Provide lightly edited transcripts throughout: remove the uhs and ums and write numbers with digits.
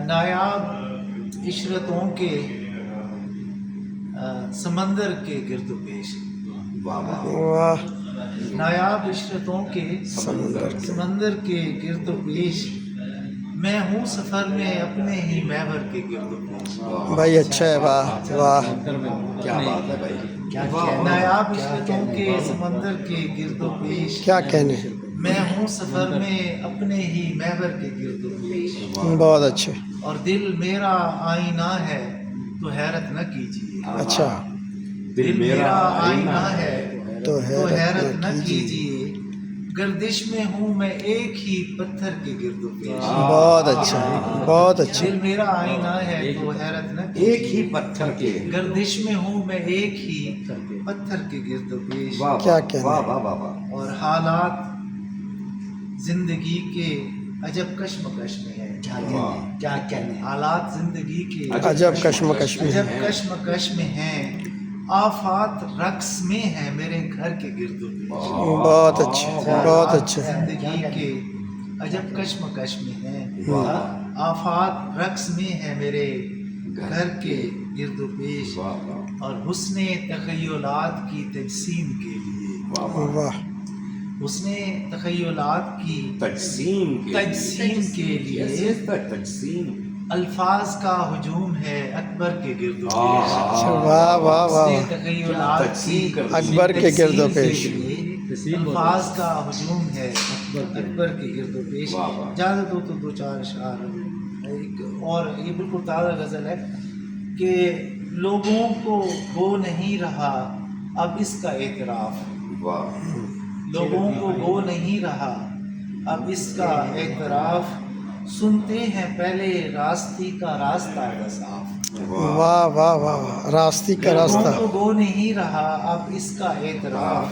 نایاب عشرتوں کے سمندر کے گرد و پیش، واہ نایاب عشرتوں کے سمندر کے گرد و پیش، میں ہوں سفر میں اپنے ہی محور کے گرد و پیش۔ بھائی اچھا ہے، واہ واہ کیا بات ہے بھائی، نایاب عشرتوں کے سمندر کے گرد و پیش، کیا کہنے، میں ہوں سفر میں اپنے ہی محور کے گرد و پیش، بہت اچھے، اور دل میرا آئینہ ہے تو حیرت نہ کیجیے، اچھا، دل میرا آئینہ ہے تو تو حیرت حیرت نہ نہ کیجیے، گردش میں ہوں میں ایک ہی پتھر کے گرد و پیش۔ بہت اچھا، بہت اچھا، دل میرا آئینہ ہے تو حیرت نہ کیجیے، ایک ہی پتھر کے، گردش میں ہوں میں ایک ہی پتھر کے گرد و پیش، واہ کیا واہ کہنا واہ ہے؟ واہ واہ واہ، اور حالات زندگی کے عجب کشمکش میں ہے، کیا کہنے، حالات زندگی کے عجب کشمکش میں عجب کشمکش میں ہیں، آفات رقص میں ہیں میرے گھر کے گرد و پیش، بہت اچھے، بہت اچھے، زندگی کے عجب کشمکش میں ہیں، آفات رقص میں ہیں میرے گھر کے گرد و پیش، اور حسن تخیلات کی تجسیم کے لیے، واہ حسن تخیلات کی تجسیم کے لیے تجسیم، الفاظ کا ہجوم ہے اکبر کے گرد و پیش، واہ واہ واہ، حسن تخیلات کی اکبر کے گرد و پیش، تجسیم کے لیے الفاظ کا ہجوم ہے اکبر کے گرد و پیش۔ اجازت ہو تو دو چار اشعار، ایک اور یہ بالکل تازہ غزل ہے کہ لوگوں کو گو نہیں رہا اب اس کا اعتراف، لوگوں کو گو نہیں رہا اب اس کا اعتراف، سنتے ہیں پہلے راستی کا راستہ ہے صاف، واہ واہ واہ، راستی کا لوگوں راستہ، کو گو نہیں رہا اب اس کا اعتراف،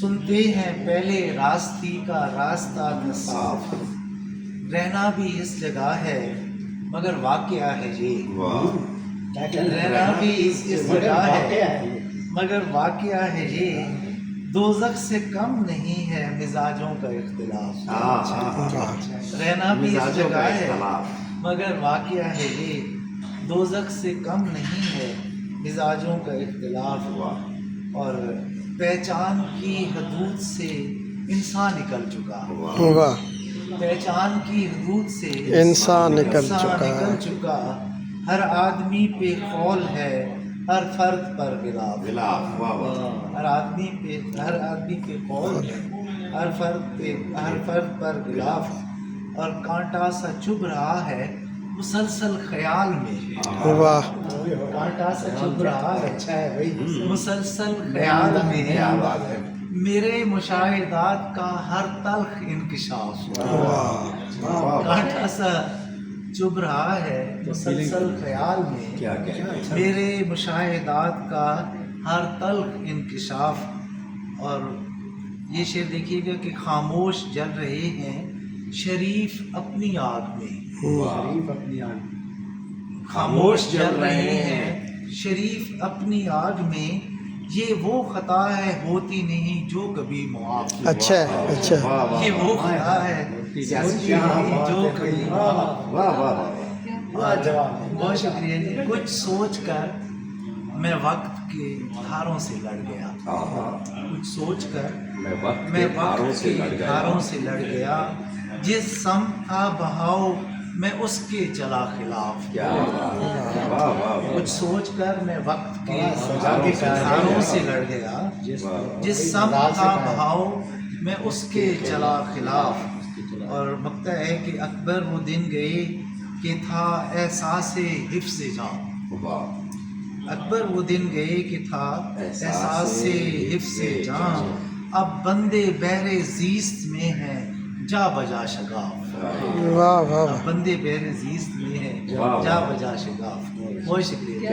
سنتے ہیں پہلے راستی کا راستہ تھا صاف، رہنا بھی اس جگہ ہے مگر واقعہ ہے یہ، رہنا بھی اس جگہ ہے مگر واقعہ ہے یہ، دوزخ سے کم نہیں ہے مزاجوں کا اختلاف، رہنا بھی اس جگہ ہے مگر واقعہ ہے یہ، دوزخ سے کم نہیں ہے مزاجوں کا اختلاف، اور پہچان کی حدود سے انسان نکل چکا، واہ، پہچان کی حدود سے انسان نکل نکل چکا، چکا، ہر آدمی پہ قول ہے ہر فرد پر غلاف، ہر آدمی پہ قول ہے ہر فرد پر غلاف، اور کانٹا سا چبھ رہا ہے مسلسل خیال میں، واہ کانٹا سا چبھ رہا ہے مسلسل خیال میں، میرے مشاہدات کا ہر تلخ انکشاف، کانٹا سا چبھ رہا ہے مسلسل خیال میں، میرے مشاہدات کا ہر تلخ انکشاف، اور یہ شعر دیکھیے گا کہ خاموش جل رہے ہیں شریف اپنی آگ میں، خاموش جل رہے ہیں شریف اپنی آگ میں، یہ وہ خطا ہے ہوتی نہیں جو کبھی معاف، اچھا ہے، اچھا ہے، یہ وہ خطا ہے ہوتی نہیں جو کبھی معاف۔ بہت شکریہ جی، کچھ سوچ کر میں وقت کے دھاروں سے لڑ گیا، کچھ سوچ کر میں وقت کے دھاروں سے لڑ گیا، جس سمت تھا بہاؤ میں اس کے چلا خلاف، کچھ سوچ کر میں وقت کے دھاروں سے لڑ گیا، جس سمت تھا بہاؤ میں اس کے چلا خلاف، اور مقطع ہے کہ اکبر وہ دن گئے کہ تھا احساس حفظ جان، اکبر وہ دن گئے کہ تھا احساس حفظ جان، اب بندے بحر زیست میں ہیں جا بجا شگاف، واہ واہ، اب بندے بحر زیست میں ہیں جا بجا شگاف۔ بہت شکریہ۔